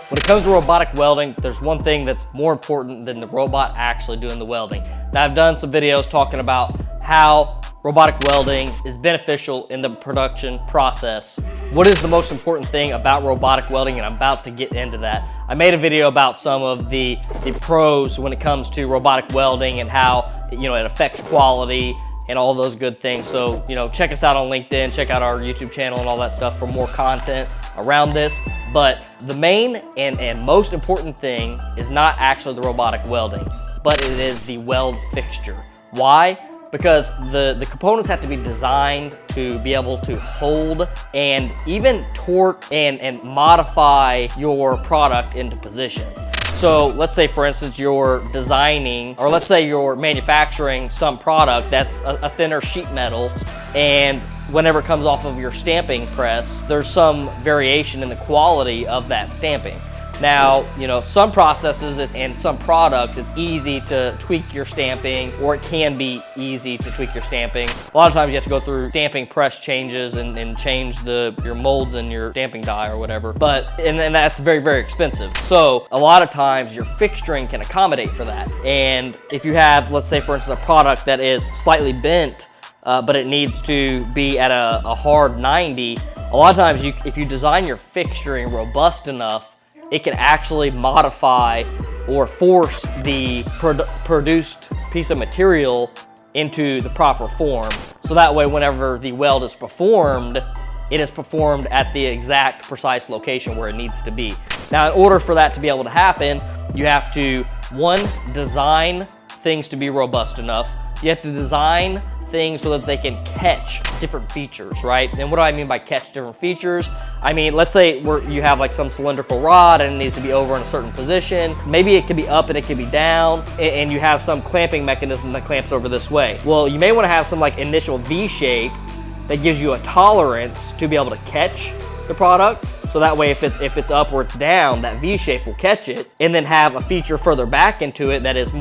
When it comes to robotic welding, there's one thing that's more important than the robot actually doing the welding. Now, I've done some videos talking about how robotic welding is beneficial in the production process. What is the most important thing about robotic welding? And I'm about to get into that. I made a video about some of the pros when it comes to robotic welding and how it affects quality and all those good things. So, check us out on LinkedIn, check out our YouTube channel and all that stuff for more content around this. But the main and most important thing is not actually the robotic welding, but it is the weld fixture. Why? Because the components have to be designed to be able to hold and even torque and modify your product into position. So let's say, for instance, you're designing, or let's say you're manufacturing some product that's a thinner sheet metal, and whenever it comes off of your stamping press, there's some variation in the quality of that stamping. Now, some processes and some products, it's easy to tweak your stamping, or it can be easy to tweak your stamping. A lot of times you have to go through stamping press changes and change your molds and your stamping die or whatever. And that's very, very expensive. So a lot of times your fixturing can accommodate for that. And if you have, let's say, for instance, a product that is slightly bent, but it needs to be at a hard 90, a lot of times if you design your fixturing robust enough, it can actually modify or force the produced piece of material into the proper form. So that way, whenever the weld is performed, it is performed at the exact precise location where it needs to be. Now, in order for that to be able to happen, you have to, one, design things to be robust enough. You have to design things so that they can catch different features, right? And what do I mean by catch different features? I mean, let's say you have like some cylindrical rod and it needs to be over in a certain position. Maybe it could be up and it could be down, and you have some clamping mechanism that clamps over this way. Well, you may want to have some like initial V shape that gives you a tolerance to be able to catch the product. So that way, if it's up or it's down, that V shape will catch it, and then have a feature further back into it that is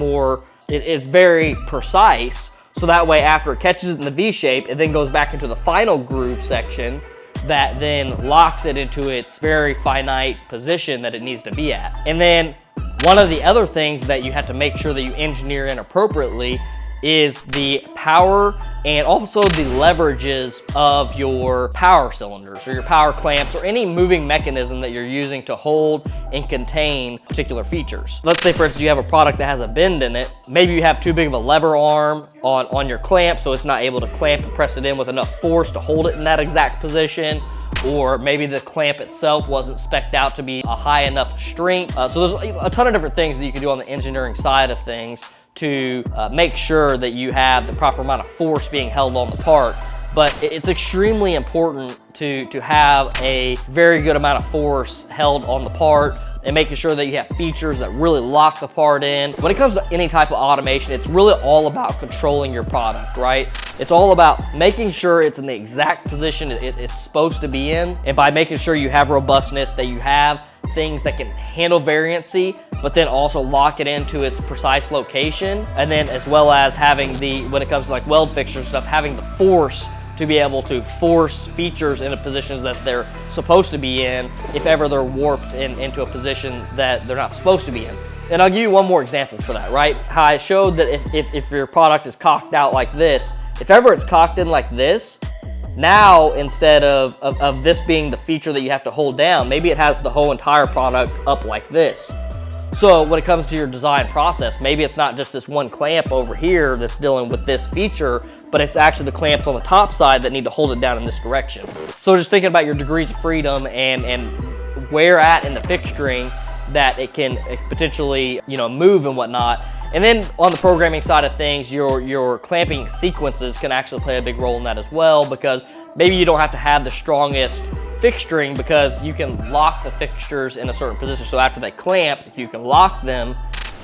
it's very precise. So that way, after it catches it in the V shape, it then goes back into the final groove section that then locks it into its very finite position that it needs to be at. And then one of the other things that you have to make sure that you engineer in appropriately is the power and also the leverages of your power cylinders or your power clamps or any moving mechanism that you're using to hold and contain particular features. Let's say, for instance, you have a product that has a bend in it. Maybe you have too big of a lever arm on your clamp, so it's not able to clamp and press it in with enough force to hold it in that exact position. Or maybe the clamp itself wasn't spec'd out to be a high enough strength. So there's a ton of different things that you can do on the engineering side of things to make sure that you have the proper amount of force being held on the part. But it's extremely important to have a very good amount of force held on the part and making sure that you have features that really lock the part in. When it comes to any type of automation, it's really all about controlling your product, right? It's all about making sure it's in the exact position it's supposed to be in. And by making sure you have robustness, that you have things that can handle variancy, but then also lock it into its precise location. And then as well as having when it comes to like weld fixture stuff, having the force to be able to force features into positions that they're supposed to be in if ever they're warped into a position that they're not supposed to be in. And I'll give you one more example for that, right? How I showed that if your product is cocked out like this, if ever it's cocked in like this, now instead of this being the feature that you have to hold down, maybe it has the whole entire product up like this. So when it comes to your design process, maybe it's not just this one clamp over here that's dealing with this feature, but it's actually the clamps on the top side that need to hold it down in this direction. So just thinking about your degrees of freedom and where at in the fixturing that it can potentially move and whatnot. And then on the programming side of things, your clamping sequences can actually play a big role in that as well, because maybe you don't have to have the strongest fixturing because you can lock the fixtures in a certain position. So after they clamp, you can lock them,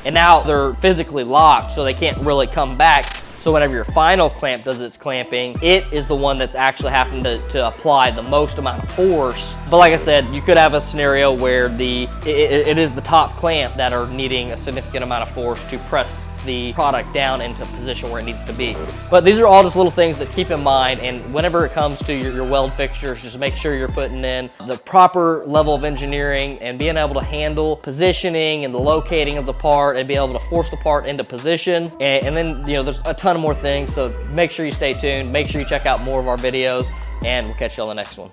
and now they're physically locked, so they can't really come back. So whenever your final clamp does its clamping, it is the one that's actually having to apply the most amount of force. But like I said, you could have a scenario where it is the top clamp that are needing a significant amount of force to press the product down into position where it needs to be. But these are all just little things that keep in mind, and whenever it comes to your weld fixtures, just make sure you're putting in the proper level of engineering and being able to handle positioning and the locating of the part and be able to force the part into position. And then, you know, there's a ton of more things, so make sure you stay tuned, make sure you check out more of our videos, and we'll catch you on the next one.